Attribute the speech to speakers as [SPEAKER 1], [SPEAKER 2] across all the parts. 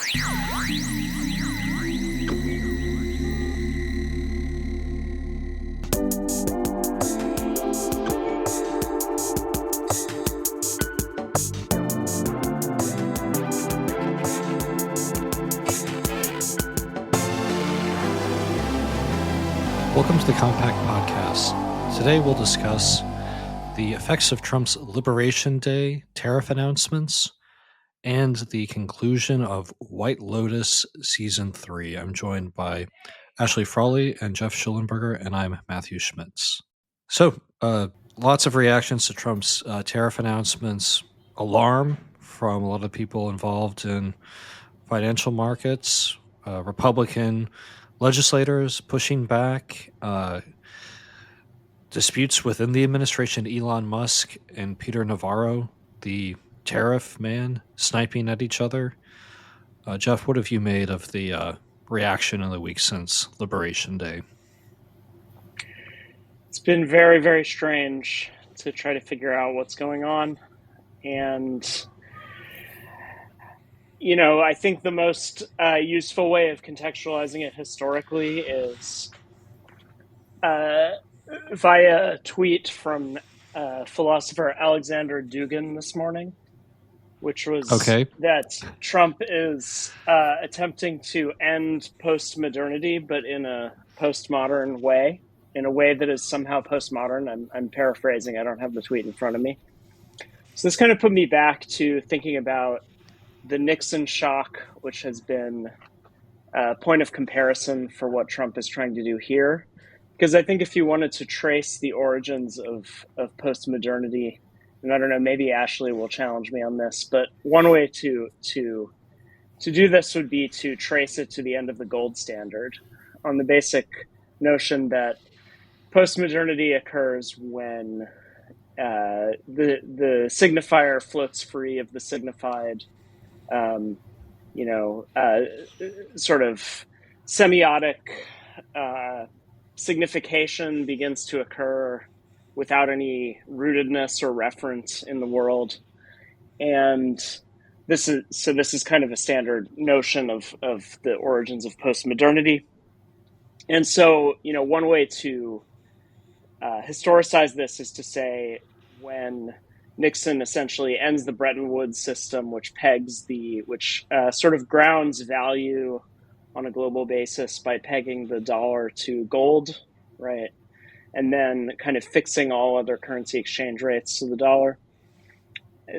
[SPEAKER 1] Welcome to the Compact Podcast. Today we'll discuss the effects of Trump's Liberation Day tariff announcements and the conclusion of White Lotus Season 3. I'm joined by Ashley Frawley and Geoff Shullenberger, and I'm Matthew Schmitz. So, lots of reactions to Trump's tariff announcements, alarm from a lot of people involved in financial markets, Republican legislators pushing back, disputes within the administration, Elon Musk and Peter Navarro, the tariff man, sniping at each other. Geoff, what have you made of the reaction in the week since Liberation Day?
[SPEAKER 2] It's been very, very strange to try to figure out what's going on. And, you know, I think the most useful way of contextualizing it historically is via a tweet from philosopher Alexander Dugin this morning, which was that Trump is attempting to end postmodernity, but in a postmodern way, in a way that is somehow postmodern. I'm paraphrasing. I don't have the tweet in front of me. So this kind of put me back to thinking about the Nixon shock, which has been a point of comparison for what Trump is trying to do here. Because I think if you wanted to trace the origins of postmodernity, and I don't know, maybe Ashley will challenge me on this, but one way to do this would be to trace it to the end of the gold standard on the basic notion that postmodernity occurs when the signifier floats free of the signified, sort of semiotic signification begins to occur without any rootedness or reference in the world. And this is kind of a standard notion of the origins of postmodernity. And so, you know, one way to historicize this is to say when Nixon essentially ends the Bretton Woods system, which sort of grounds value on a global basis by pegging the dollar to gold, right? And then kind of fixing all other currency exchange rates to the dollar.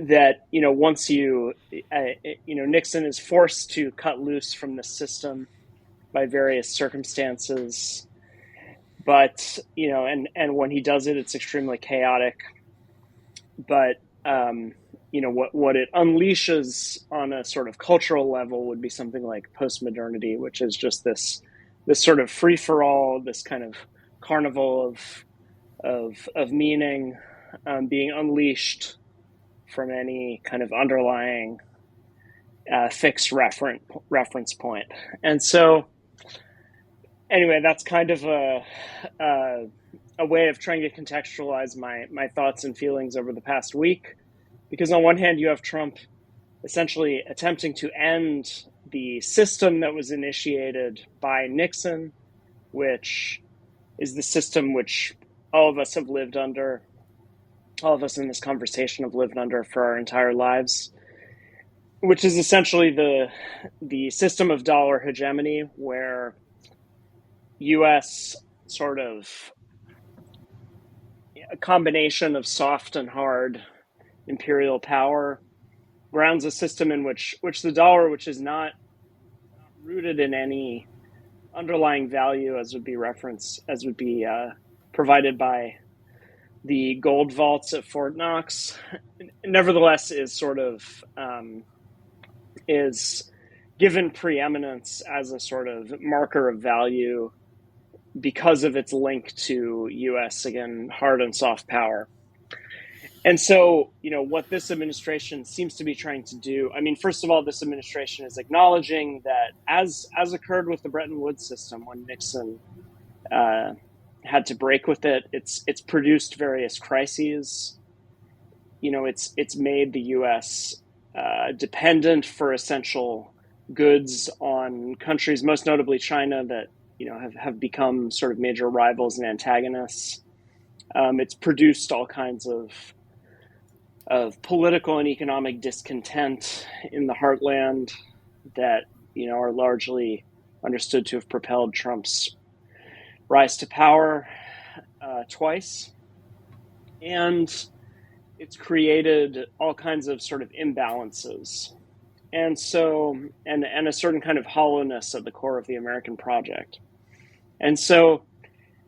[SPEAKER 2] That, you know, once Nixon is forced to cut loose from the system by various circumstances. But, you know, and when he does it, it's extremely chaotic. But, you know, what it unleashes on a sort of cultural level would be something like postmodernity, which is just this sort of free-for-all, this kind of carnival of meaning being unleashed from any kind of underlying fixed reference point. And so, anyway, that's kind of a way of trying to contextualize my thoughts and feelings over the past week. Because on one hand, you have Trump essentially attempting to end the system that was initiated by Nixon, which is the system which all of us have lived under, all of us in this conversation have lived under for our entire lives, which is essentially the system of dollar hegemony, where U.S. sort of a combination of soft and hard imperial power grounds a system in which the dollar, which is not rooted in any underlying value as would be provided by the gold vaults at Fort Knox, nevertheless is sort of is given preeminence as a sort of marker of value because of its link to U.S., again, hard and soft power. And so, you know, what this administration seems to be trying to do, I mean, first of all, this administration is acknowledging that as occurred with the Bretton Woods system when Nixon had to break with it, it's produced various crises. You know, it's made the U.S. Dependent for essential goods on countries, most notably China, that have become sort of major rivals and antagonists. It's produced all kinds of political and economic discontent in the heartland that are largely understood to have propelled Trump's rise to power twice, and it's created all kinds of sort of imbalances, and a certain kind of hollowness at the core of the American project. And so,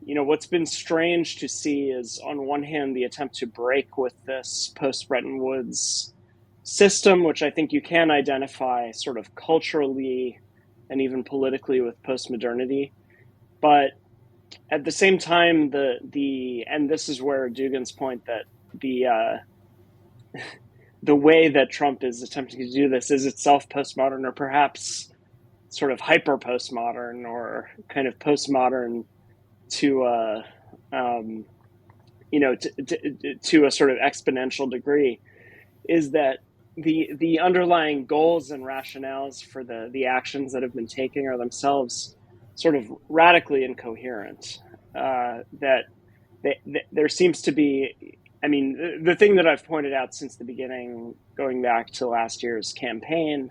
[SPEAKER 2] what's been strange to see is, on one hand, the attempt to break with this post-Bretton Woods system, which I think you can identify sort of culturally and even politically with postmodernity. But at the same time, and this is where Dugin's point that the way that Trump is attempting to do this is itself postmodern, or perhaps sort of hyper postmodern, or kind of postmodern to a sort of exponential degree, is that the underlying goals and rationales for the actions that have been taken are themselves sort of radically incoherent. That there seems to be, the thing that I've pointed out since the beginning, going back to last year's campaign,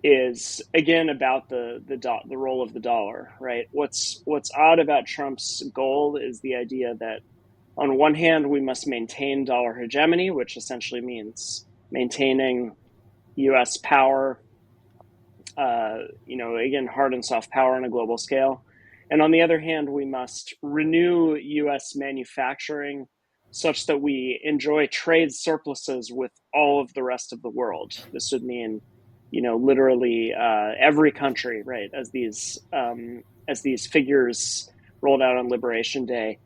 [SPEAKER 2] is again about the role of the dollar, right? What's odd about Trump's goal is the idea that on one hand we must maintain dollar hegemony, which essentially means maintaining U.S. power, again, hard and soft power on a global scale. And on the other hand, we must renew U.S. manufacturing such that we enjoy trade surpluses with all of the rest of the world. This would mean, literally every country, right? As these figures rolled out on Liberation Day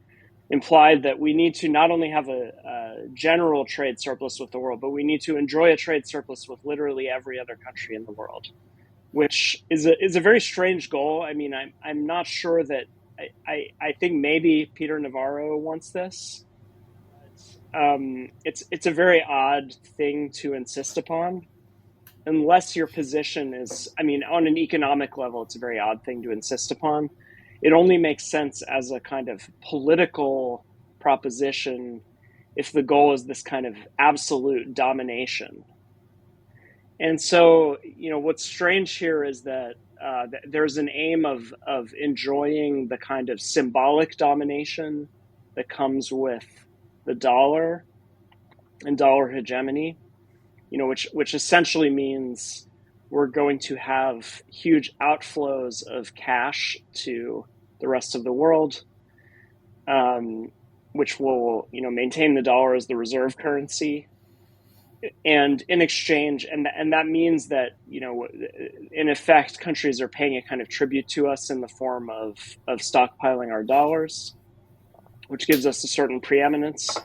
[SPEAKER 2] implied, that we need to not only have a general trade surplus with the world, but we need to enjoy a trade surplus with literally every other country in the world, which is a very strange goal. I'm not sure that I think maybe Peter Navarro wants this. It's a very odd thing to insist upon, unless your position is, on an economic level, it's a very odd thing to insist upon. It only makes sense as a kind of political proposition if the goal is this kind of absolute domination. And so, what's strange here is that there's an aim of enjoying the kind of symbolic domination that comes with the dollar and dollar hegemony, which essentially means we're going to have huge outflows of cash to the rest of the world, which will, maintain the dollar as the reserve currency. And in exchange, and that means that, in effect, countries are paying a kind of tribute to us in the form of stockpiling our dollars, which gives us a certain preeminence.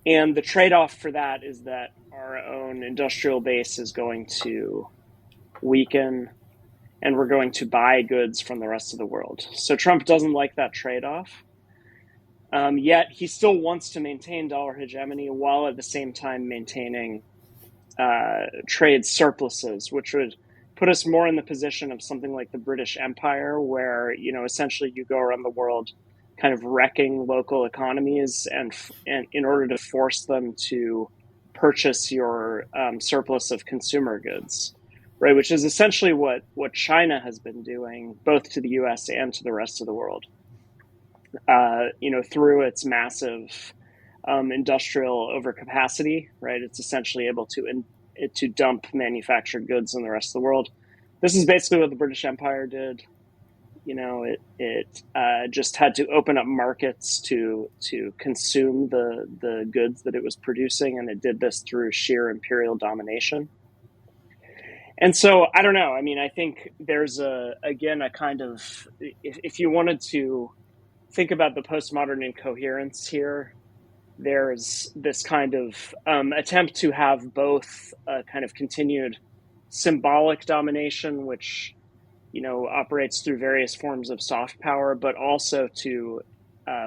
[SPEAKER 2] And the trade-off for that is that our own industrial base is going to weaken, and we're going to buy goods from the rest of the world. So Trump doesn't like that trade-off. Yet he still wants to maintain dollar hegemony while at the same time maintaining trade surpluses, which would put us more in the position of something like the British Empire, where, essentially you go around the world kind of wrecking local economies and in order to force them to purchase your surplus of consumer goods, right? Which is essentially what China has been doing, both to the U.S. and to the rest of the world. Through its massive industrial overcapacity, right? It's essentially able to dump manufactured goods in the rest of the world. This is basically what the British Empire did. It just had to open up markets to consume the goods that it was producing, and it did this through sheer imperial domination. And so, I don't know. I think there's a kind of, if you wanted to think about the postmodern incoherence here, there's this kind of attempt to have both a kind of continued symbolic domination, which operates through various forms of soft power, but also to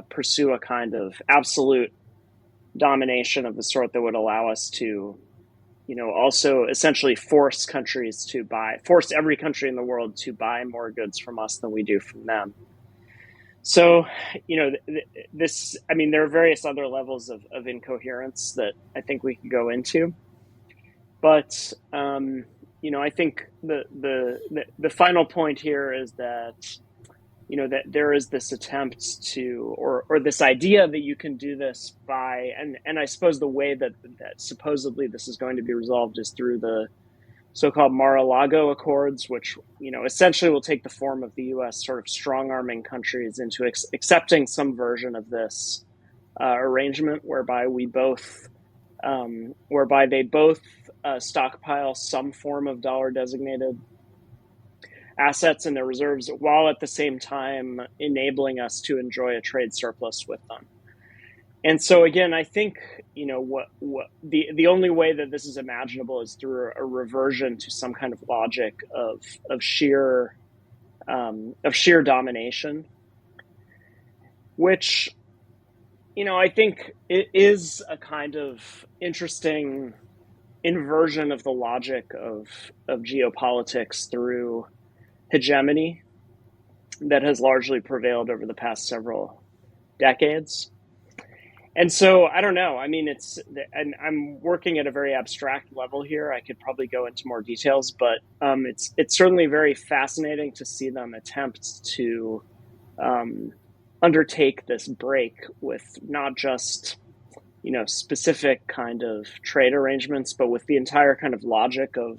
[SPEAKER 2] pursue a kind of absolute domination of the sort that would allow us to also essentially force every country in the world to buy more goods from us than we do from them. So, there are various other levels of incoherence that I think we could go into, but I think the final point here is that that there is this attempt to, or this idea that you can do this by, and I suppose the way that supposedly this is going to be resolved is through the so-called Mar-a-Lago Accords, which essentially will take the form of the U.S. sort of strong-arming countries into accepting some version of this arrangement, whereby they both stockpile some form of dollar-designated assets in their reserves, while at the same time enabling us to enjoy a trade surplus with them. And so again, I think what the only way that this is imaginable is through a reversion to some kind of logic of sheer domination, which I think it is a kind of interesting inversion of the logic of geopolitics through hegemony that has largely prevailed over the past several decades. And so I don't know. And I'm working at a very abstract level here. I could probably go into more details, but it's certainly very fascinating to see them attempt to undertake this break with not just specific kind of trade arrangements, but with the entire kind of logic of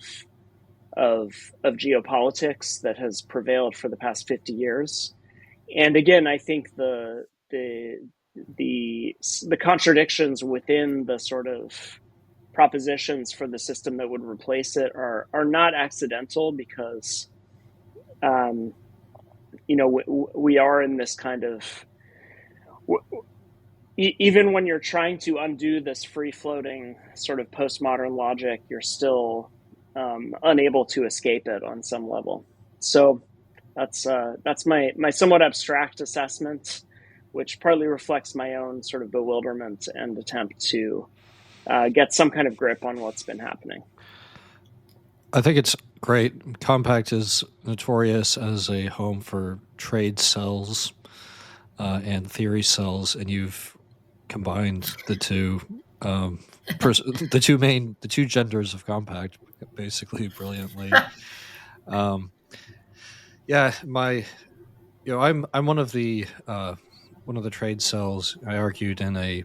[SPEAKER 2] geopolitics that has prevailed for the past 50 years. And again, I think the contradictions within the sort of propositions for the system that would replace it are not accidental, because we are in this kind of, even when you're trying to undo this free-floating sort of postmodern logic, you're still unable to escape it on some level. So that's my somewhat abstract assessment, which partly reflects my own sort of bewilderment and attempt to get some kind of grip on what's been happening.
[SPEAKER 1] I think it's great. Compact is notorious as a home for trade cells and theory cells, and you've combined the two the two genders of Compact basically brilliantly. Yeah, I'm one of the trade cells. I argued in a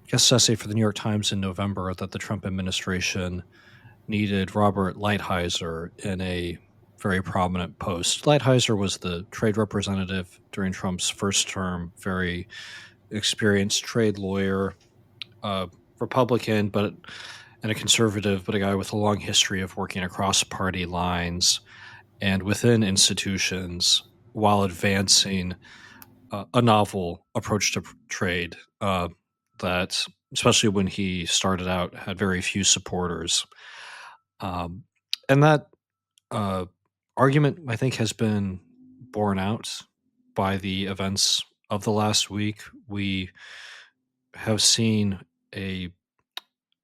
[SPEAKER 1] guest essay for the New York Times in November that the Trump administration needed Robert Lighthizer in a very prominent post. Lighthizer was the trade representative during Trump's first term, very experienced trade lawyer, Republican, and a conservative, but a guy with a long history of working across party lines and within institutions while advancing a novel approach to trade that, especially when he started out, had very few supporters. And that argument, I think, has been borne out by the events of the last week. We have seen a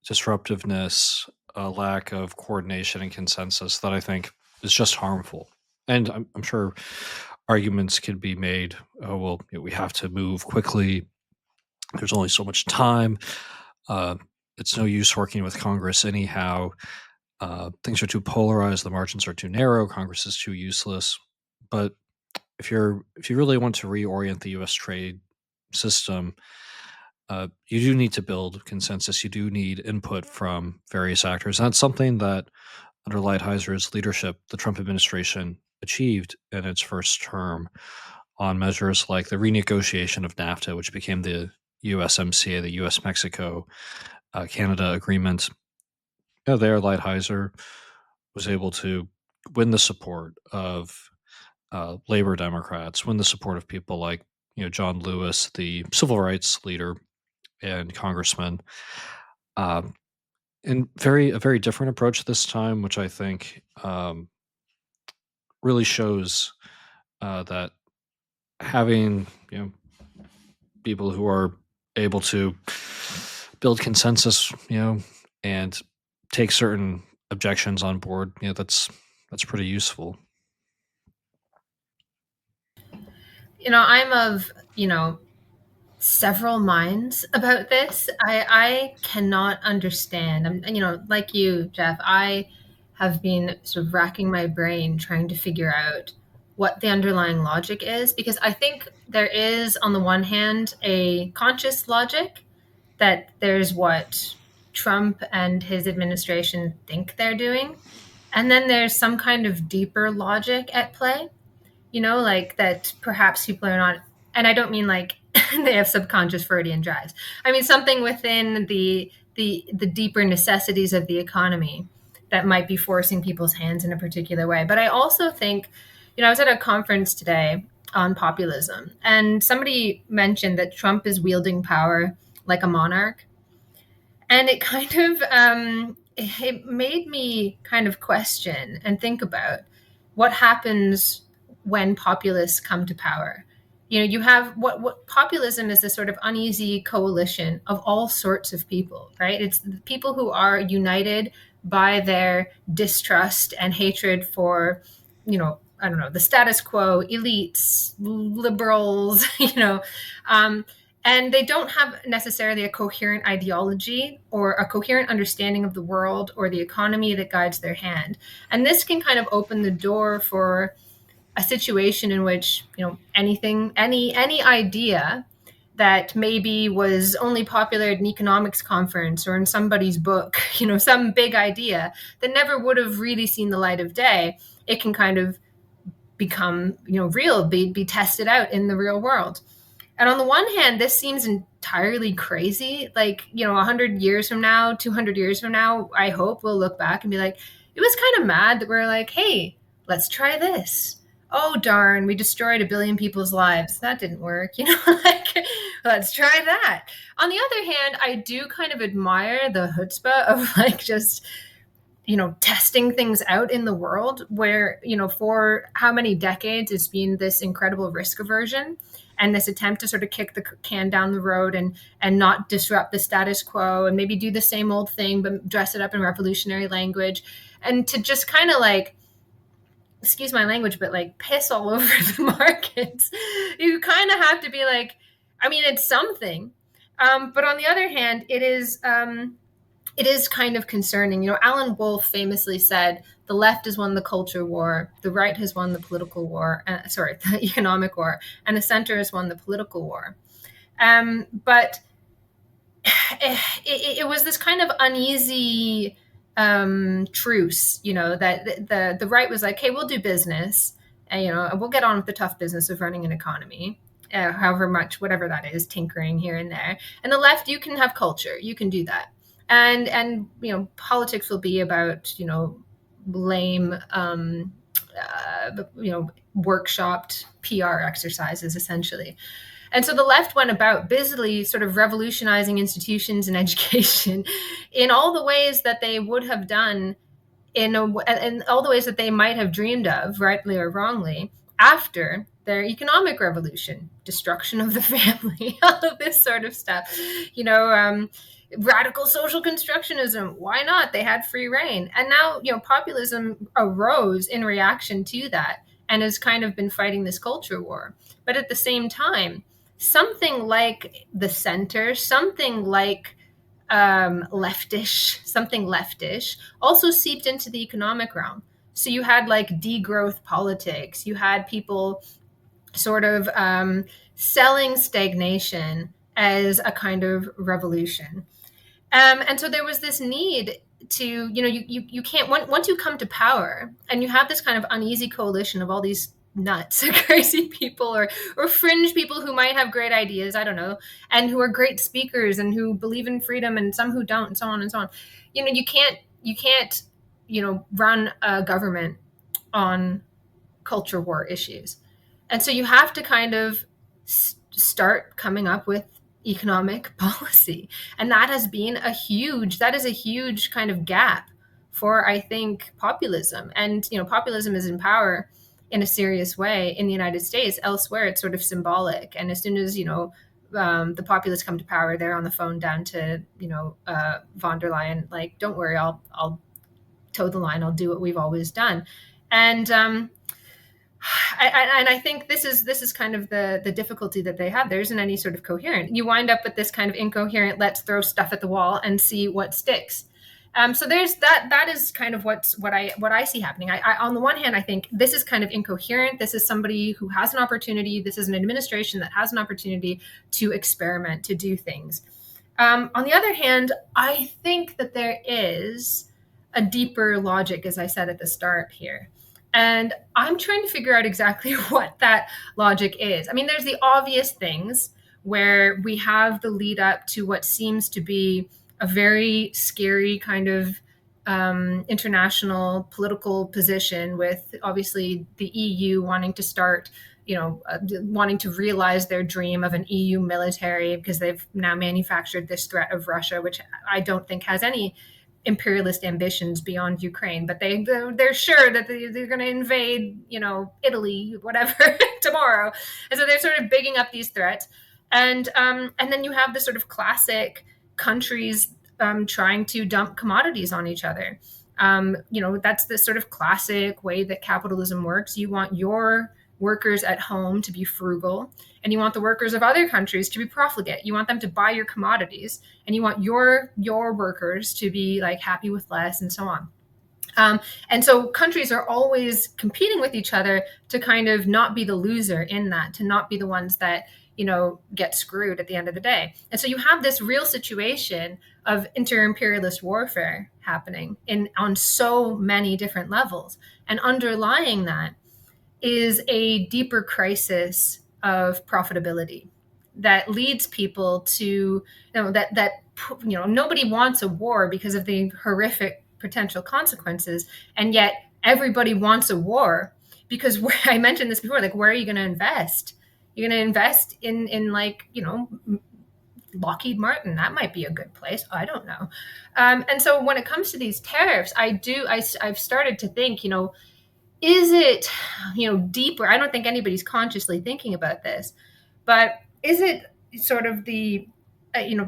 [SPEAKER 1] disruptiveness, a lack of coordination and consensus that I think is just harmful. And I'm sure arguments can be made. Oh, well, we have to move quickly. There's only so much time. It's no use working with Congress anyhow. Things are too polarized. The margins are too narrow. Congress is too useless. But if you really want to reorient the U.S. trade system, you do need to build consensus. You do need input from various actors. And that's something that, under Lighthizer's leadership, the Trump administration achieved in its first term on measures like the renegotiation of NAFTA, which became the USMCA, the U.S.-Mexico Canada agreement. There, Lighthizer was able to win the support of labor Democrats, win the support of people like John Lewis, the civil rights leader and congressman, and a very different approach this time, which I think really shows that having people who are able to build consensus, and take certain objections on board, that's pretty useful.
[SPEAKER 3] I'm of, several minds about this. I cannot understand. Like you, Jeff, I have been sort of racking my brain trying to figure out what the underlying logic is, because I think there is, on the one hand, a conscious logic that there's what Trump and his administration think they're doing. And then there's some kind of deeper logic at play, like that perhaps people are not, and I don't mean like they have subconscious Freudian drives. I mean something within the deeper necessities of the economy that might be forcing people's hands in a particular way. But I also think, I was at a conference today on populism, and somebody mentioned that Trump is wielding power like a monarch. And it kind of it made me kind of question and think about what happens when populists come to power. You have what populism is, this sort of uneasy coalition of all sorts of people, right? It's the people who are united by their distrust and hatred for, I don't know, the status quo, elites, liberals, and they don't have necessarily a coherent ideology or a coherent understanding of the world or the economy that guides their hand. And this can kind of open the door for a situation in which, any idea that maybe was only popular at an economics conference or in somebody's book, some big idea that never would have really seen the light of day, it can kind of become, real, be tested out in the real world. And on the one hand, this seems entirely crazy. Like, 100 years from now, 200 years from now, I hope we'll look back and be like, it was kind of mad that we're like, hey, let's try this. Oh, darn, we destroyed 1 billion people's lives. That didn't work. Like, let's try that. On the other hand, I do kind of admire the chutzpah of like just, testing things out in the world where, for how many decades it's been this incredible risk aversion and this attempt to sort of kick the can down the road and not disrupt the status quo and maybe do the same old thing, but dress it up in revolutionary language, and to just kind of like, excuse my language, but like piss all over the markets. You kind of have to be like, I mean, it's something. But on the other hand, it is kind of concerning. Alan Wolfe famously said, the left has won the culture war, the right has won the political war, the economic war, and the center has won the political war. But it was this kind of uneasy truce, that the right was like, hey, we'll do business, and we'll get on with the tough business of running an economy. However much, whatever that is, tinkering here and there. And the left, you can have culture, you can do that. And politics will be about, lame, workshopped PR exercises, essentially. And so the left went about busily sort of revolutionizing institutions and education in all the ways that they would have done in all the ways that they might have dreamed of, rightly or wrongly, after their economic revolution, destruction of the family, all of this sort of stuff. Radical social constructionism, why not? They had free reign. And now, populism arose in reaction to that and has kind of been fighting this culture war. But at the same time, something like the center, something like leftish, also seeped into the economic realm. So you had like degrowth politics. You had people sort of selling stagnation as a kind of revolution. And so there was this need to, you can't, once you come to power and you have this kind of uneasy coalition of all these nuts, crazy people or fringe people who might have great ideas, I don't know, and who are great speakers and who believe in freedom and some who don't, and so on and so on. You can't run a government on culture war issues. And so you have to kind of start coming up with economic policy. And that is a huge kind of gap for, I think, populism. And, populism is in power in a serious way in the United States. Elsewhere, it's sort of symbolic. And as soon as, the populists come to power, they're on the phone down to von der Leyen, like, don't worry, I'll toe the line, I'll do what we've always done. And I think this is kind of the difficulty that they have. There isn't any sort of coherent. You wind up with this kind of incoherent, let's throw stuff at the wall and see what sticks. So there's that. That is kind of what I see happening. On the one hand, I think this is kind of incoherent. This is somebody who has an opportunity. This is an administration that has an opportunity to experiment, to do things. On the other hand, I think that there is a deeper logic, as I said at the start here. And I'm trying to figure out exactly what that logic is. I mean, there's the obvious things where we have the lead up to what seems to be a very scary kind of international political position, with obviously the EU wanting to start, wanting to realize their dream of an EU military, because they've now manufactured this threat of Russia, which I don't think has any imperialist ambitions beyond Ukraine, but they're sure that they're going to invade, Italy, whatever, tomorrow. And so they're sort of bigging up these threats. And then you have the sort of classic countries trying to dump commodities on each other. That's the sort of classic way that capitalism works. You want your workers at home to be frugal, and you want the workers of other countries to be profligate. You want them to buy your commodities, and you want your workers to be like happy with less, and so on. And so countries are always competing with each other to kind of not be the loser in that, to not be the ones that get screwed at the end of the day. And so you have this real situation of inter-imperialist warfare happening on so many different levels, and underlying that is a deeper crisis of profitability that leads people to nobody wants a war because of the horrific potential consequences, and yet everybody wants a war because I mentioned this before, like, where are you going to invest? You're going to invest in Lockheed Martin. That might be a good place. I don't know. And so when it comes to these tariffs, I've started to think, is it, deeper? I don't think anybody's consciously thinking about this, but is it sort of the,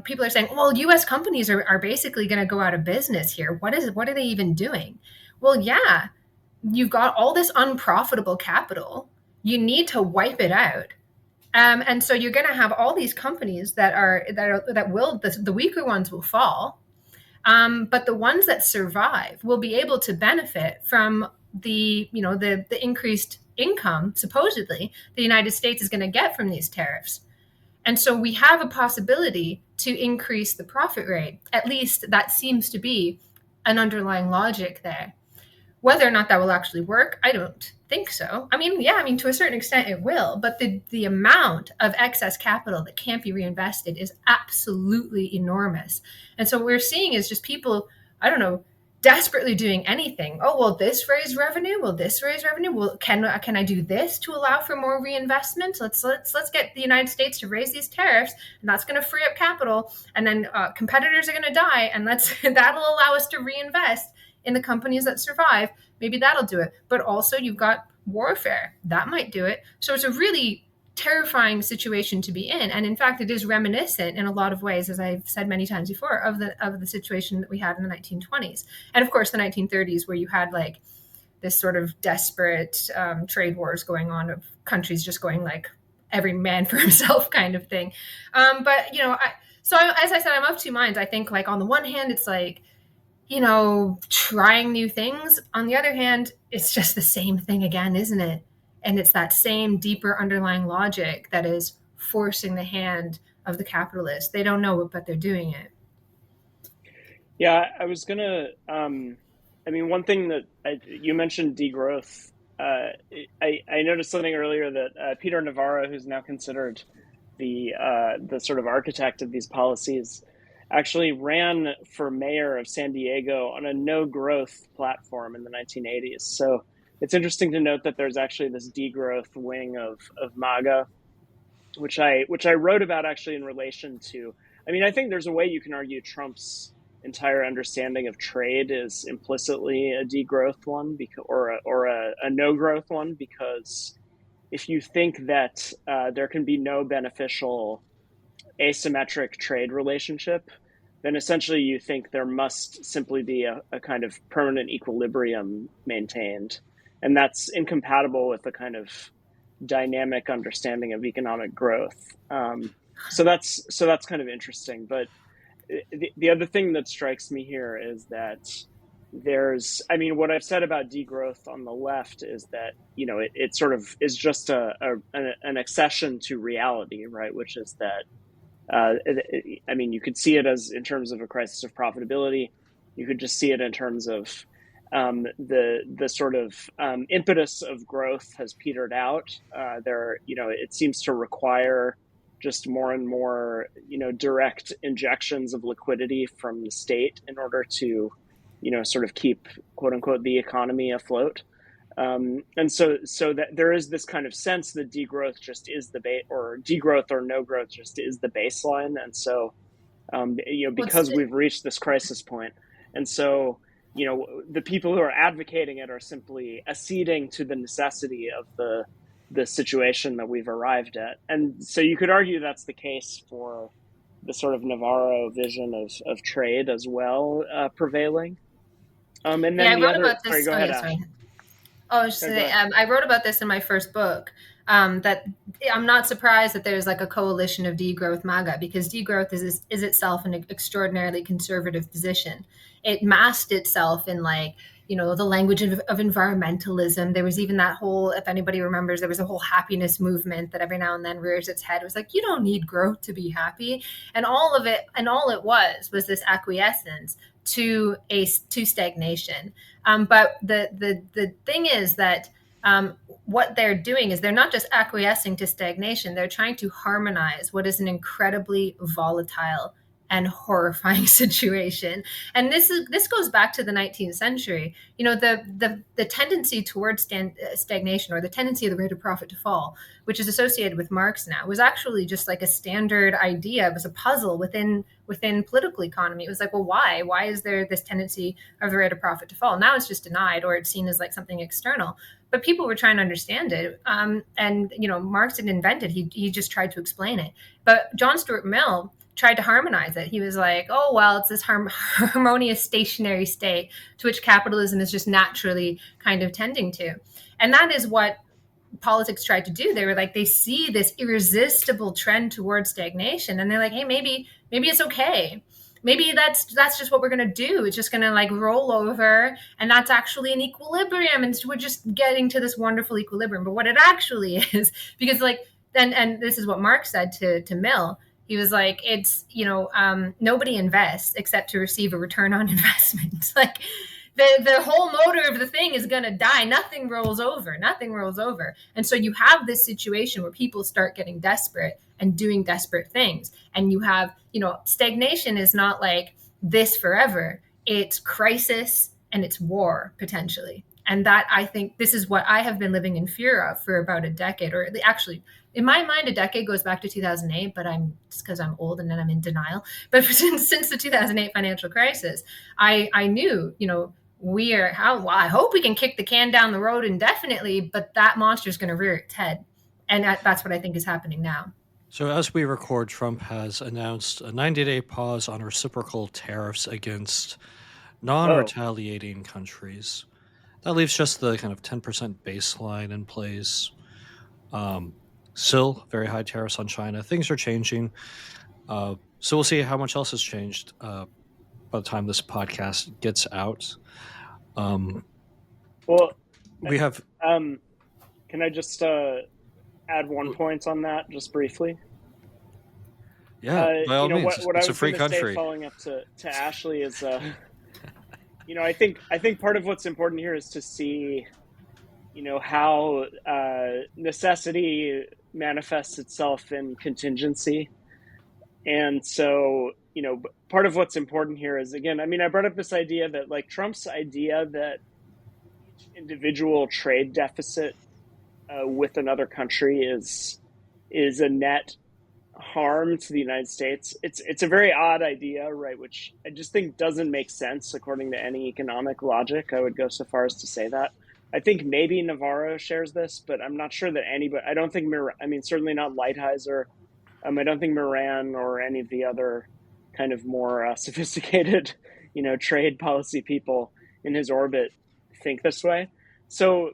[SPEAKER 3] people are saying, well, U.S. companies are basically going to go out of business here. What are they even doing? Well, yeah, you've got all this unprofitable capital. You need to wipe it out. And so you're going to have all these companies the weaker ones will fall. But the ones that survive will be able to benefit from the increased income, supposedly, the United States is going to get from these tariffs. And so we have a possibility to increase the profit rate. At least that seems to be an underlying logic there. Whether or not that will actually work, I don't think so. I mean, to a certain extent it will, but the amount of excess capital that can't be reinvested is absolutely enormous. And so what we're seeing is just people, desperately doing anything. Oh, will this raise revenue? Will this raise revenue? Well, can I do this to allow for more reinvestment? Let's get the United States to raise these tariffs, and that's going to free up capital. And then competitors are going to die, and that'll allow us to reinvest in the companies that survive. Maybe that'll do it. But also you've got warfare. That might do it. So it's a really terrifying situation to be in. And in fact, it is reminiscent in a lot of ways, as I've said many times before, of the situation that we had in the 1920s. And of course, the 1930s, where you had like this sort of desperate trade wars going on, of countries just going like every man for himself kind of thing. But, as I said, I'm of two minds. I think, like, on the one hand, it's like, trying new things. On the other hand, it's just the same thing again, isn't it? And it's that same deeper underlying logic that is forcing the hand of the capitalists. They don't know it, but they're doing it.
[SPEAKER 2] Yeah, I was going to, one thing that you mentioned degrowth. I noticed something earlier that Peter Navarro, who's now considered the sort of architect of these policies, actually ran for mayor of San Diego on a no growth platform in the 1980s. So it's interesting to note that there's actually this degrowth wing of MAGA, which I wrote about actually in relation to, I think there's a way you can argue Trump's entire understanding of trade is implicitly a degrowth one, or a no growth one, because if you think that there can be no beneficial asymmetric trade relationship, then essentially you think there must simply be a kind of permanent equilibrium maintained. And that's incompatible with the kind of dynamic understanding of economic growth. So that's kind of interesting. But the other thing that strikes me here is that what I've said about degrowth on the left is that, it sort of is just an accession to reality, right? Which is that, you could see it as in terms of a crisis of profitability. You could just see it in terms of the sort of impetus of growth has petered out. It seems to require just more and more, direct injections of liquidity from the state in order to, sort of keep, quote unquote, the economy afloat. And so that there is this kind of sense that degrowth just is degrowth or no growth just is the baseline. And so, because we've reached this crisis point, and so, the people who are advocating it are simply acceding to the necessity of the situation that we've arrived at. And so you could argue that's the case for the sort of Navarro vision of trade as well, prevailing. And then
[SPEAKER 3] I wrote about this.
[SPEAKER 2] Sorry, go ahead,
[SPEAKER 3] Ash. I wrote about this in my first book. That I'm not surprised that there's like a coalition of degrowth MAGA, because degrowth is itself an extraordinarily conservative position. It masked itself in the language of environmentalism. There was even that whole, if anybody remembers, there was a whole happiness movement that every now and then rears its head. It was like, you don't need growth to be happy. And all it was this acquiescence to stagnation. But the thing is that what they're doing is they're not just acquiescing to stagnation. They're trying to harmonize what is an incredibly volatile and horrifying situation. And this goes back to the 19th century. The tendency towards stagnation, or the tendency of the rate of profit to fall, which is associated with Marx now, was actually just like a standard idea. It was a puzzle within political economy. It was like, well, why? Why is there this tendency of the rate of profit to fall? Now it's just denied, or it's seen as like something external. But people were trying to understand it. And Marx didn't invent it. He just tried to explain it. But John Stuart Mill tried to harmonize it. He was like, oh, well, it's this harmonious stationary state to which capitalism is just naturally kind of tending to. And that is what politics tried to do. They were like, they see this irresistible trend towards stagnation, and they're like, hey, maybe it's okay. Maybe that's just what we're going to do. It's just going to like roll over, and that's actually an equilibrium, and so we're just getting to this wonderful equilibrium. But what it actually is, because and this is what Marx said to Mill. He was like, it's, nobody invests except to receive a return on investment. Like the whole motor of the thing is going to die. Nothing rolls over. And so you have this situation where people start getting desperate and doing desperate things. And you have, stagnation is not like this forever. It's crisis and it's war potentially. And that, I think, this is what I have been living in fear of for about a decade, or actually, in my mind, a decade goes back to 2008, but it's because I'm old and then I'm in denial. But since the 2008 financial crisis, I knew, I hope we can kick the can down the road indefinitely, but that monster is going to rear its head. And that's what I think is happening now.
[SPEAKER 1] So as we record, Trump has announced a 90-day pause on reciprocal tariffs against non-retaliating countries. That leaves just the kind of 10% baseline in place. Still very high tariffs on China. Things are changing. So we'll see how much else has changed by the time this podcast gets out. We have...
[SPEAKER 2] Can I just add one point on that, just briefly?
[SPEAKER 1] Yeah, by all means. It's a free country.
[SPEAKER 2] Following up to Ashley is... I think part of what's important here is to see, how necessity manifests itself in contingency. And so, part of what's important here is, again, I brought up this idea that, like, Trump's idea that each individual trade deficit with another country is a net harm to the United States. It's a very odd idea, right? Which I just think doesn't make sense according to any economic logic. I would go so far as to say that. I think maybe Navarro shares this, but I'm not sure that anybody. I don't think. Certainly not Lighthizer I don't think Moran or any of the other kind of more sophisticated, trade policy people in his orbit think this way. So,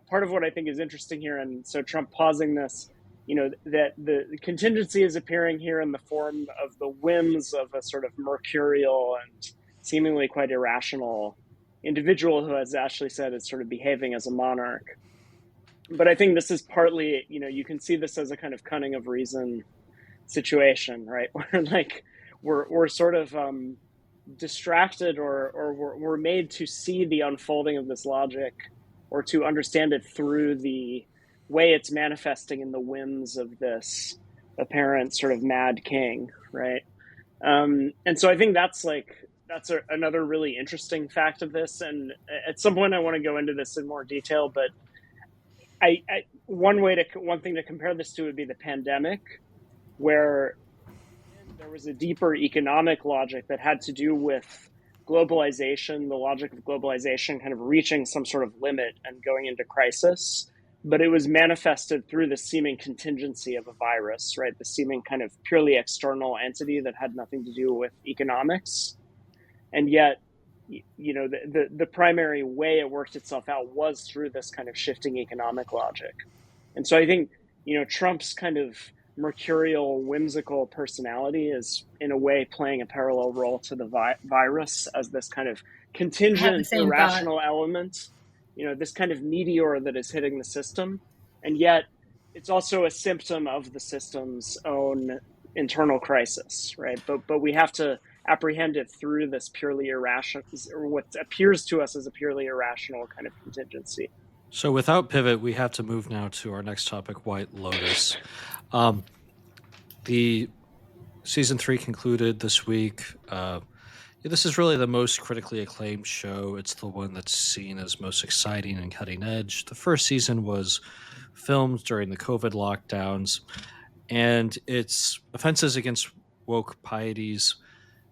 [SPEAKER 2] part of what I think is interesting here, and so Trump pausing this, that the contingency is appearing here in the form of the whims of a sort of mercurial and seemingly quite irrational individual who, as Ashley said, is sort of behaving as a monarch. But I think this is partly, you can see this as a kind of cunning of reason situation, right? Where like we're sort of distracted or we're made to see the unfolding of this logic or to understand it through the way it's manifesting in the whims of this apparent sort of mad king, right? And so I think that's another really interesting fact of this. And at some point I want to go into this in more detail, but one thing to compare this to would be the pandemic, where there was a deeper economic logic that had to do with globalization, the logic of globalization kind of reaching some sort of limit and going into crisis. But it was manifested through the seeming contingency of a virus, right? The seeming kind of purely external entity that had nothing to do with economics. And yet, the primary way it worked itself out was through this kind of shifting economic logic. And so I think, Trump's kind of mercurial, whimsical personality is in a way playing a parallel role to the virus as this kind of contingent, irrational element, this kind of meteor that is hitting the system. And yet it's also a symptom of the system's own internal crisis, right? But we have to apprehend it through this purely irrational, or what appears to us as a purely irrational kind of contingency.
[SPEAKER 1] So without pivot, we have to move now to our next topic, White Lotus. The season 3 concluded this week. This is really the most critically acclaimed show. It's the one that's seen as most exciting and cutting edge. The first season was filmed during the COVID lockdowns, and its offenses against woke pieties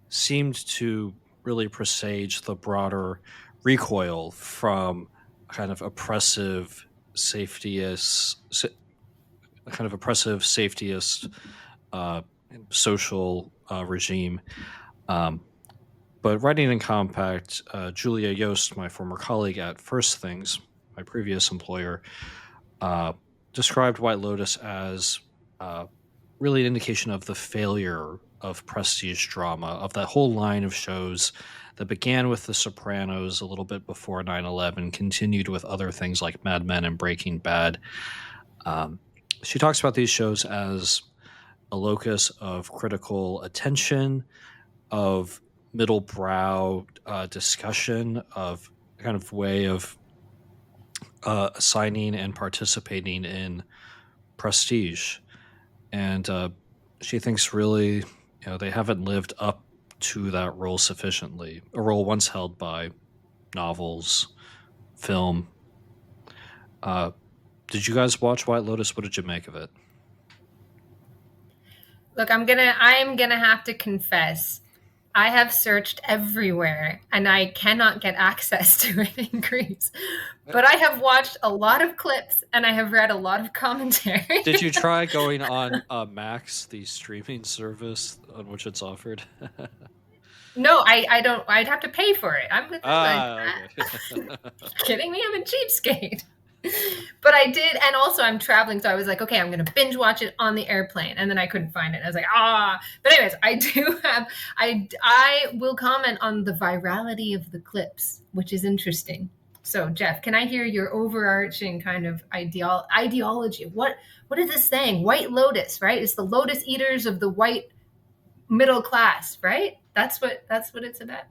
[SPEAKER 1] seemed to really presage the broader recoil from kind of oppressive safetyist social regime. But writing in Compact, Julia Yost, my former colleague at First Things, my previous employer, described White Lotus as really an indication of the failure of prestige drama, of that whole line of shows that began with The Sopranos a little bit before 9/11, continued with other things like Mad Men and Breaking Bad. She talks about these shows as a locus of critical attention, of middle brow discussion, of kind of way of assigning and participating in prestige. And she thinks really, they haven't lived up to that role sufficiently, a role once held by novels, film. Did you guys watch White Lotus? What did you make of it?
[SPEAKER 3] Look, I'm gonna have to confess, I have searched everywhere and I cannot get access to it in Greece. But I have watched a lot of clips and I have read a lot of commentary.
[SPEAKER 1] Did you try going on Max, the streaming service on which it's offered?
[SPEAKER 3] No, I don't. I'd have to pay for it. I'm
[SPEAKER 1] okay.
[SPEAKER 3] Kidding me? I'm a cheapskate. But I did, and also I'm traveling, so I was like, okay, I'm going to binge watch it on the airplane, and then I couldn't find it. I was like, But anyways, I will comment on the virality of the clips, which is interesting. So, Geoff, can I hear your overarching kind of ideology? What is this saying? White Lotus, right? It's the lotus eaters of the white middle class, right? That's what it's about.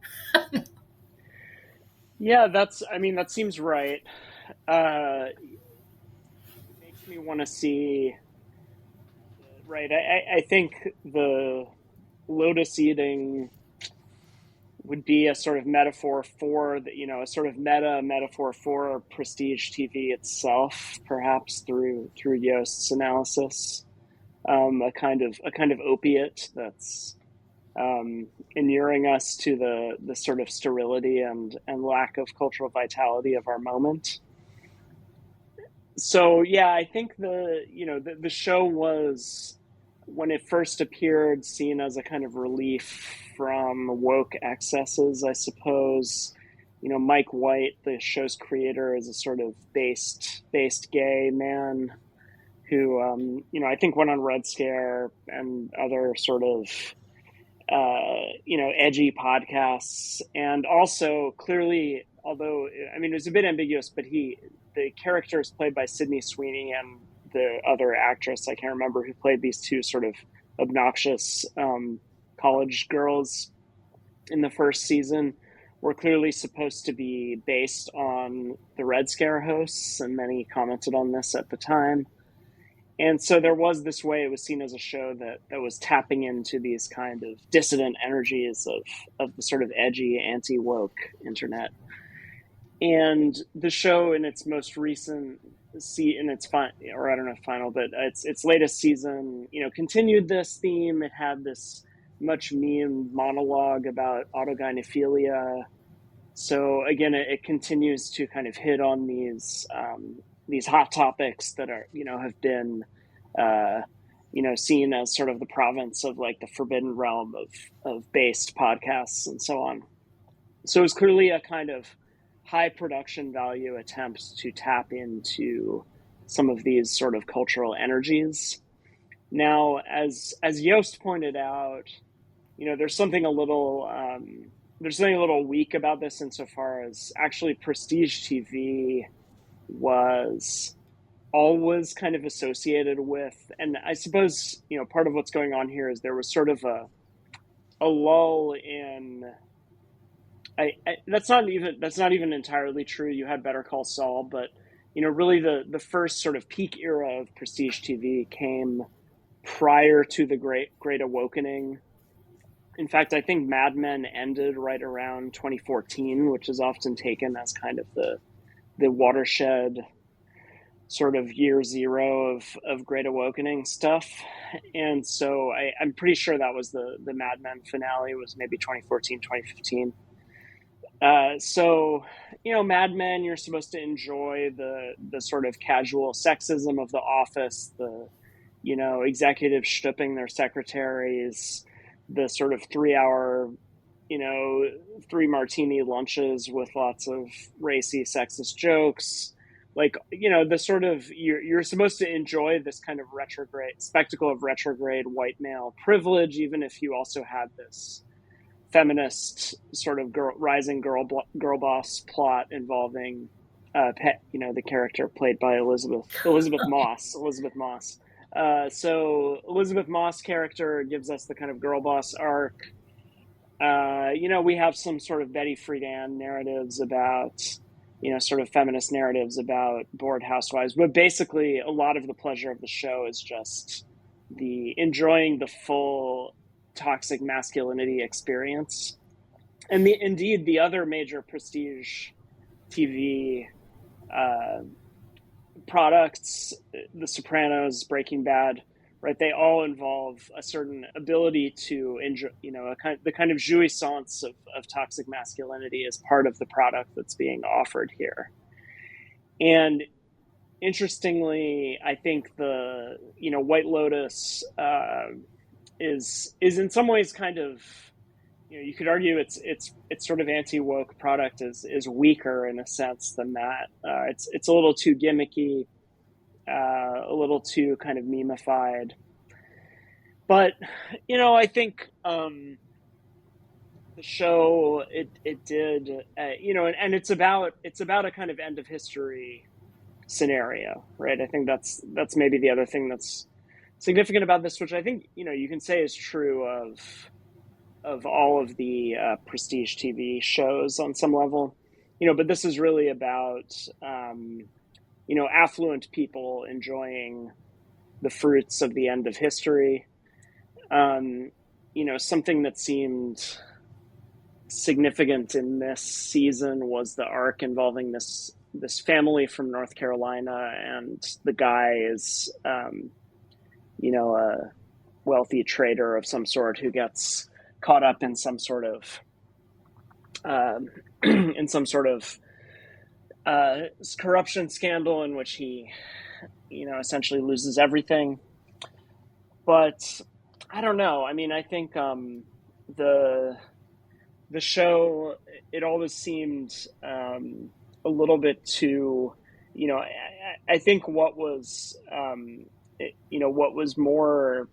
[SPEAKER 2] Yeah, that seems right. It makes me want to see, right? I think the lotus eating would be a sort of metaphor for a sort of meta metaphor for prestige TV itself, perhaps through Yost's analysis, a kind of opiate that's inuring us to the sort of sterility and lack of cultural vitality of our moment. So yeah, I think the show was when it first appeared, seen as a kind of relief from woke excesses, I suppose. Mike White, the show's creator, is a sort of based gay man who, I think went on Red Scare and other sort of, edgy podcasts. And also clearly, although, it was a bit ambiguous, but the character is played by Sydney Sweeney and the other actress, I can't remember, who played these two sort of obnoxious college girls in the first season, were clearly supposed to be based on the Red Scare hosts, and many commented on this at the time. And so there was this way it was seen as a show that was tapping into these kind of dissident energies of the sort of edgy, anti-woke internet. And the show in its most recent its latest season, continued this theme. It had this much memed monologue about autogynephilia. So again, it continues to kind of hit on these hot topics that are, have been, seen as sort of the province of like the forbidden realm of based podcasts and so on. So it was clearly a kind of high production value attempt to tap into some of these sort of cultural energies. Now, as Yost pointed out, there's something a little weak about this insofar as actually prestige TV was always kind of associated with, and I suppose part of what's going on here is there was sort of a lull in. That's not even entirely true. You had Better Call Saul, but really the first sort of peak era of prestige TV came prior to the Great Awakening. In fact, I think Mad Men ended right around 2014, which is often taken as kind of the watershed sort of year zero of Great Awakening stuff. And so I'm pretty sure that was the Mad Men finale was maybe 2014, 2015. So, Mad Men, you're supposed to enjoy the sort of casual sexism of the office, the, executives stooping their secretaries, the sort of 3-hour, 3 martini lunches with lots of racy, sexist jokes. Like, the sort of, you're supposed to enjoy this kind of spectacle of retrograde white male privilege, even if you also had this feminist sort of rising girl boss plot involving the character played by Elizabeth Moss. So Elizabeth Moss character gives us the kind of girl boss arc. We have some sort of Betty Friedan narratives about, sort of feminist narratives about bored housewives, but basically a lot of the pleasure of the show is just enjoying the full toxic masculinity experience. And indeed the other major prestige TV products, The Sopranos, Breaking Bad, right? They all involve a certain ability to enjoy, the kind of jouissance of toxic masculinity as part of the product that's being offered here. And interestingly, I think the White Lotus is in some ways kind of, you could argue it's sort of anti-woke product is weaker in a sense than that. It's a little too gimmicky, a little too kind of memeified. But I think the show it did and it's about a kind of end of history scenario, right? I think that's maybe the other thing that's significant about this, which I think you can say is true of all of the prestige TV shows on some level, but this is really about affluent people enjoying the fruits of the end of history. Something that seemed significant in this season was the arc involving this family from North Carolina, and the guy is a wealthy trader of some sort who gets caught up in some sort of corruption scandal in which he essentially loses everything. but I don't know. I mean, I think the the show, it always seemed a little bit too, I think what was what was more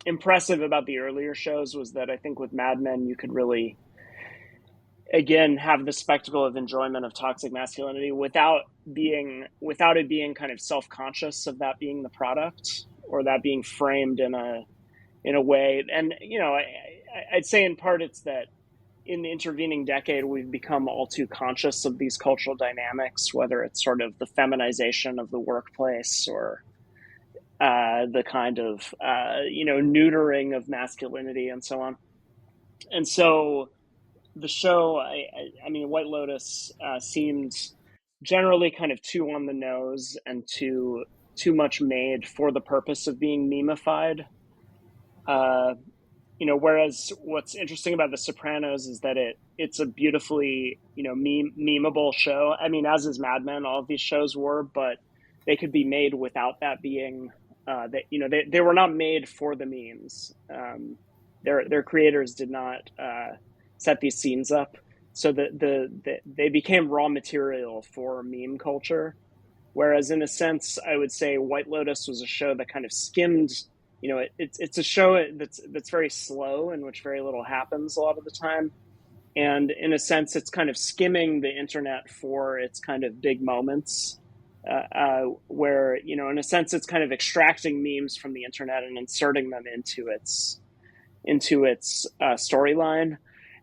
[SPEAKER 2] impressive about the earlier shows was that I think with Mad Men you could really again have the spectacle of enjoyment of toxic masculinity without it being kind of self-conscious of that being the product, or that being framed in a way. And I'd say in part it's that in the intervening decade we've become all too conscious of these cultural dynamics, whether it's sort of the feminization of the workplace, or the kind of neutering of masculinity and so on. And so the show, I mean, White Lotus seemed generally kind of too on the nose and too much made for the purpose of being memeified. Whereas what's interesting about The Sopranos is that it's a beautifully memeable show. I mean, as is Mad Men, all of these shows were, but they could be made without that being. They were not made for the memes. Their creators did not set these scenes up, so they became raw material for meme culture. Whereas in a sense, I would say White Lotus was a show that kind of skimmed. It's a show that's very slow, in which very little happens a lot of the time, and in a sense, it's kind of skimming the internet for its kind of big moments. Where in a sense it's kind of extracting memes from the internet and inserting them into its storyline,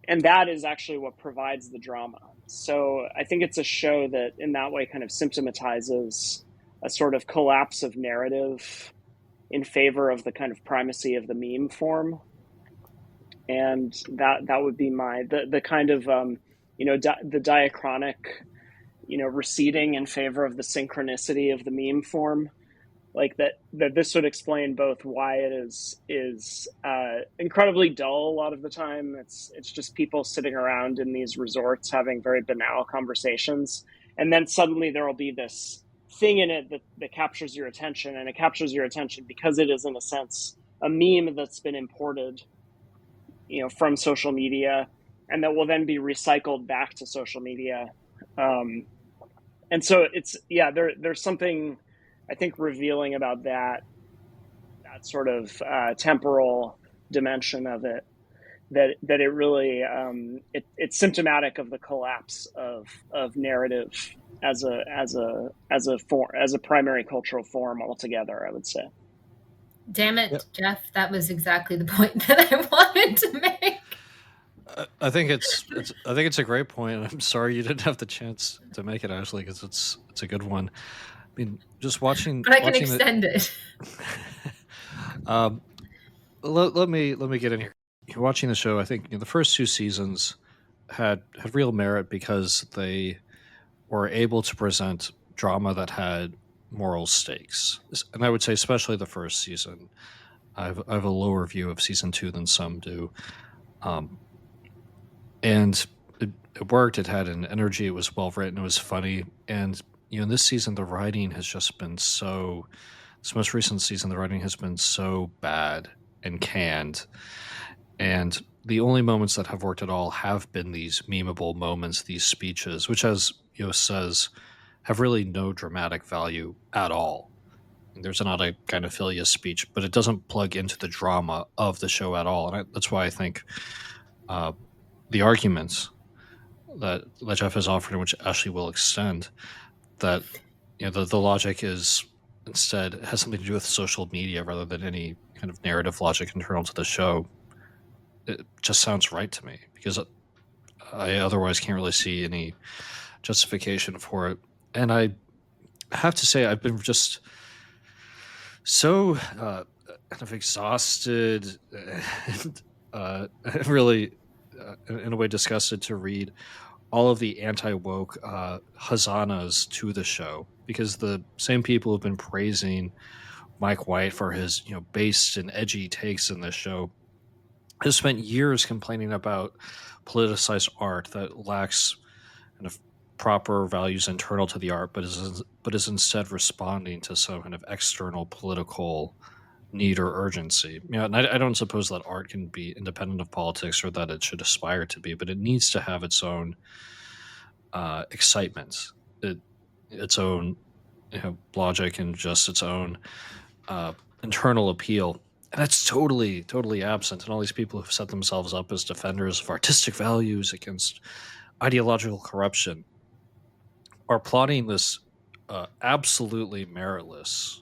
[SPEAKER 2] and that is actually what provides the drama. So I think it's a show that in that way kind of symptomatizes a sort of collapse of narrative in favor of the kind of primacy of the meme form. And that would be the kind of the diachronic receding in favor of the synchronicity of the meme form. Like that this would explain both why it is incredibly dull a lot of the time. It's just people sitting around in these resorts having very banal conversations, and then suddenly there will be this thing in it that captures your attention, and it captures your attention because it is in a sense a meme that's been imported from social media, and that will then be recycled back to social media. And so there's something I think revealing about that sort of temporal dimension of it, that it really it's symptomatic of the collapse of narrative as a primary cultural form altogether, I would say.
[SPEAKER 3] Damn it,
[SPEAKER 1] Yep.
[SPEAKER 3] Geoff, that was exactly the point that I wanted to make.
[SPEAKER 1] I think it's a great point. I'm sorry you didn't have the chance to make it, Ashley, because it's a good one. I mean, just watching.
[SPEAKER 3] But I can extend it.
[SPEAKER 1] Let me get in here. Watching the show, I think the first two seasons had real merit because they were able to present drama that had moral stakes, and I would say especially the first season. I have a lower view of season 2 than some do. And it worked. It had an energy. It was well written. It was funny. And in this season, the writing has just been so. This most recent season, the writing has been so bad and canned. And the only moments that have worked at all have been these memeable moments, these speeches, which, as says, have really no dramatic value at all. There's not a gynophilia speech, but it doesn't plug into the drama of the show at all. And that's why I think the arguments that Geoff has offered, and which Ashley will extend, that the logic is instead has something to do with social media rather than any kind of narrative logic internal to the show. It just sounds right to me, because I otherwise can't really see any justification for it. And I have to say, I've been just so kind of exhausted and really in a way disgusted to read all of the anti-woke hosannas to the show, because the same people who've been praising Mike White for his based and edgy takes in this show has spent years complaining about politicized art that lacks kind of proper values internal to the art, but is instead responding to some kind of external political need or urgency. And I don't suppose that art can be independent of politics or that it should aspire to be, but it needs to have its own excitement, its own logic, and just its own internal appeal. And that's totally absent. And all these people who've set themselves up as defenders of artistic values against ideological corruption are plotting this absolutely meritless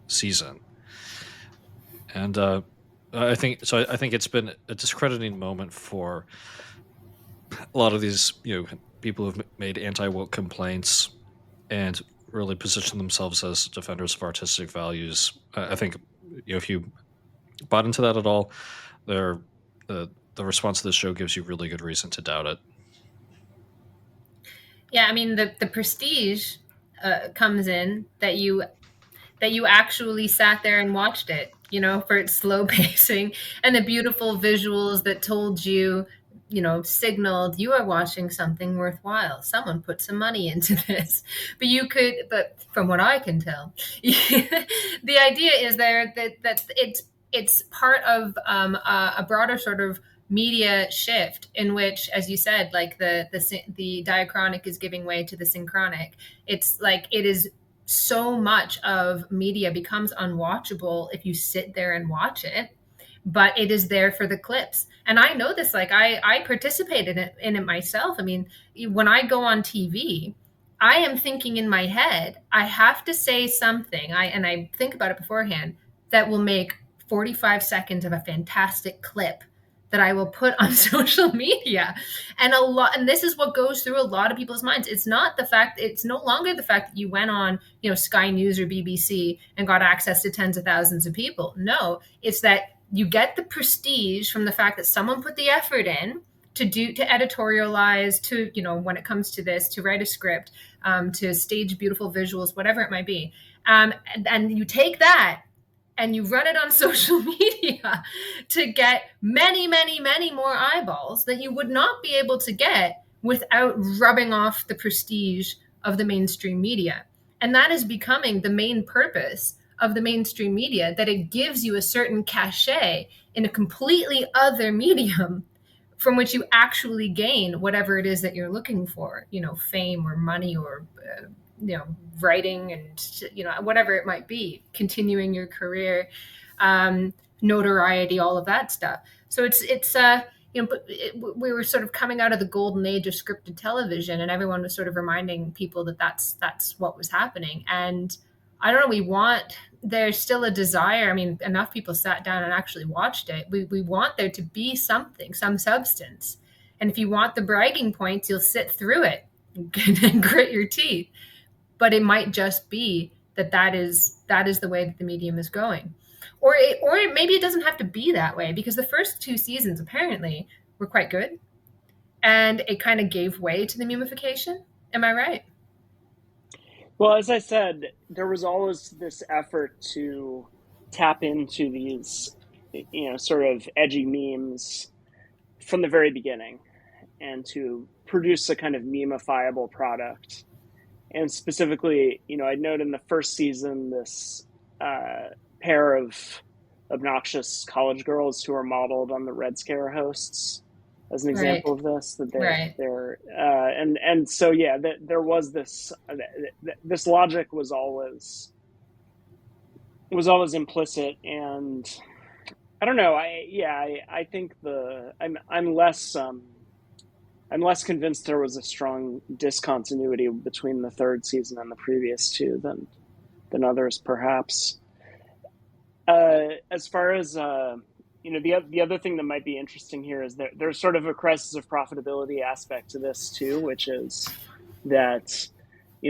[SPEAKER 1] season. And I think it's been a discrediting moment for a lot of these people who've made anti-woke complaints and really position themselves as defenders of artistic values. I think if you bought into that at all, the response to this show gives you really good reason to doubt it.
[SPEAKER 3] Yeah, I mean the prestige comes in that you actually sat there and watched it, for its slow pacing and the beautiful visuals that told you, signaled you are watching something worthwhile. Someone put some money into this. But from what I can tell, the idea is there that it's part of a broader sort of media shift in which, as you said, like the diachronic is giving way to the synchronic. It's like it is so much of media becomes unwatchable if you sit there and watch it, but it is there for the clips. And I know this, like I participated in it myself. I mean, when I go on TV, I am thinking in my head, I have to say something. I think about it beforehand that will make 45 seconds of a fantastic clip that I will put on social media. And this is what goes through a lot of people's minds. It's no longer the fact that you went on, Sky News or BBC and got access to tens of thousands of people. No, it's that you get the prestige from the fact that someone put the effort in to editorialize, to, when it comes to this, to write a script, to stage beautiful visuals, whatever it might be. And you take that and you run it on social media to get many, many, many more eyeballs that you would not be able to get without rubbing off the prestige of the mainstream media. And that is becoming the main purpose of the mainstream media, that it gives you a certain cachet in a completely other medium from which you actually gain whatever it is that you're looking for, fame or money or writing and whatever it might be, continuing your career, notoriety, all of that stuff. So we were sort of coming out of the golden age of scripted television, and everyone was sort of reminding people that that's what was happening. And I don't know, there's still a desire. I mean, enough people sat down and actually watched it. We want there to be something, some substance. And if you want the bragging points, you'll sit through it and grit your teeth. But it might just be that is the way that the medium is going. Or maybe it doesn't have to be that way, because the first 2 seasons apparently were quite good. And it kind of gave way to the memification. Am I right?
[SPEAKER 2] Well, as I said, there was always this effort to tap into these, sort of edgy memes from the very beginning and to produce a kind of memifiable product. And specifically, I'd note in the first season, this pair of obnoxious college girls who are modeled on the Red Scare hosts as an example of this, that they're so yeah, that there was this logic was always implicit. And I don't know, I think I'm less convinced there was a strong discontinuity between the third season and the previous 2 than others, perhaps. As far as the other thing that might be interesting here is that there's sort of a crisis of profitability aspect to this too, which is that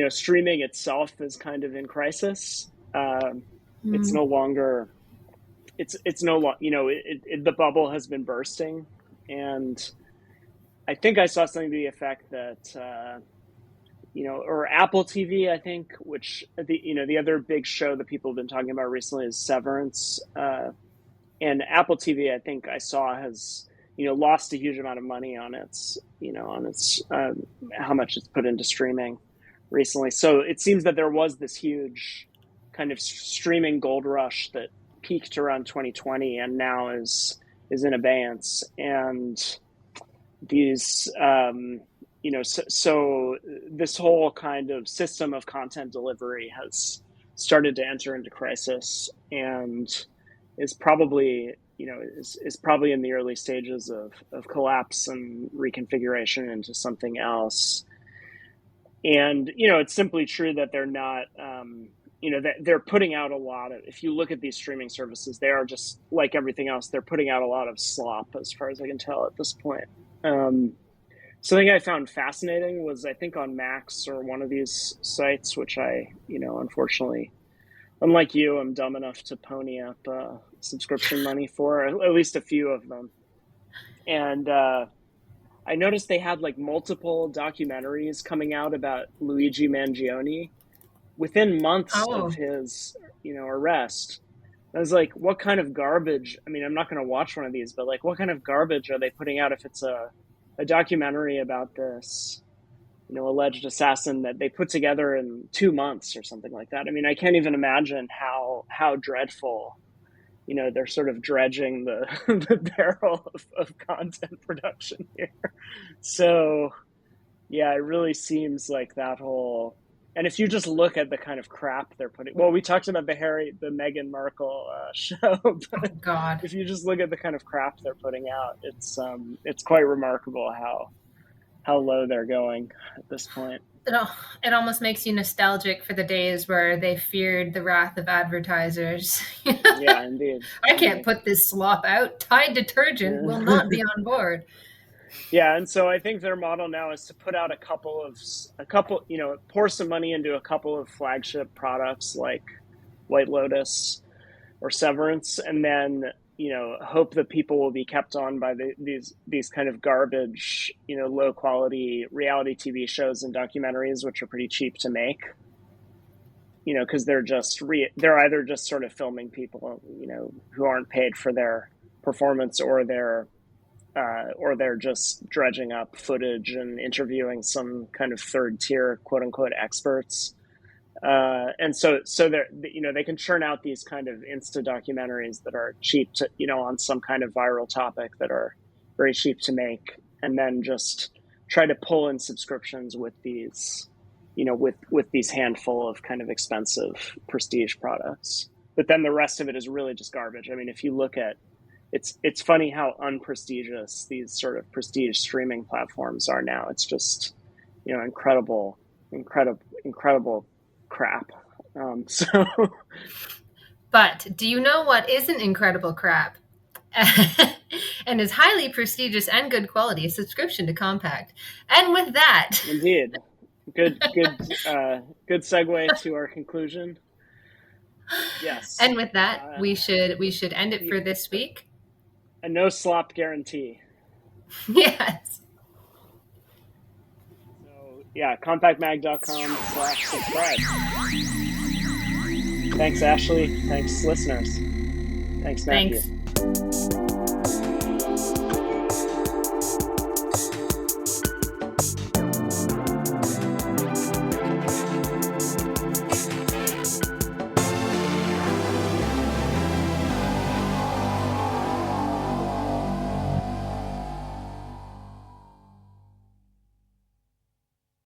[SPEAKER 2] streaming itself is kind of in crisis. It's no longer. It's no longer. The bubble has been bursting, and I think I saw something to the effect that or Apple TV, I think, which the other big show that people have been talking about recently is Severance. And Apple TV, I think I saw, has lost a huge amount of money on its how much it's put into streaming recently. So it seems that there was this huge kind of streaming gold rush that peaked around 2020 and now is in abeyance. And these, so this whole kind of system of content delivery has started to enter into crisis and is probably in the early stages of collapse and reconfiguration into something else. And, it's simply true that they're not, that they're putting out a lot of, if you look at these streaming services, they are just like everything else. They're putting out a lot of slop as far as I can tell at this point. Something I found fascinating was, I think on Max or one of these sites, which I, unfortunately, unlike you, I'm dumb enough to pony up subscription money for, at least a few of them. And I noticed they had like multiple documentaries coming out about Luigi Mangione within months of his, arrest. I was like, what kind of garbage? I mean, I'm not going to watch one of these, but like, what kind of garbage are they putting out if it's a documentary about this, alleged assassin that they put together in 2 months or something like that? I mean, I can't even imagine how dreadful, they're sort of dredging the barrel of content production here. So, yeah, it really seems like that whole. And if you just look at the kind of crap they're putting, well, we talked about the Meghan Markle show, but
[SPEAKER 3] God.
[SPEAKER 2] If you just look at the kind of crap they're putting out, it's quite remarkable how low they're going at this point.
[SPEAKER 3] It almost makes you nostalgic for the days where they feared the wrath of advertisers.
[SPEAKER 2] Yeah, indeed.
[SPEAKER 3] I can't put this slop out. Tide detergent will not be on board.
[SPEAKER 2] Yeah, and so I think their model now is to put out a couple, pour some money into a couple of flagship products like White Lotus or Severance, and then, hope that people will be kept on by these kind of garbage, low quality reality TV shows and documentaries, which are pretty cheap to make, because they're either just sort of filming people, who aren't paid for their performance, or they're just dredging up footage and interviewing some kind of third tier, quote unquote, experts. And so they're, they can churn out these kind of Insta documentaries that are cheap to, on some kind of viral topic that are very cheap to make, and then just try to pull in subscriptions with these, with these handful of kind of expensive prestige products. But then the rest of it is really just garbage. I mean, if you look at, it's funny how unprestigious these sort of prestige streaming platforms are now. It's just, incredible crap.
[SPEAKER 3] But do you know what isn't incredible crap? And is highly prestigious and good quality? A subscription to Compact. And with that,
[SPEAKER 2] indeed, good segue to our conclusion. Yes.
[SPEAKER 3] And with that, we should end it for this week.
[SPEAKER 2] A no slop guarantee.
[SPEAKER 3] Yes.
[SPEAKER 2] So yeah, compactmag.com/subscribe. Thanks, Ashley. Thanks, listeners. Thanks, Matthew.
[SPEAKER 3] Thanks.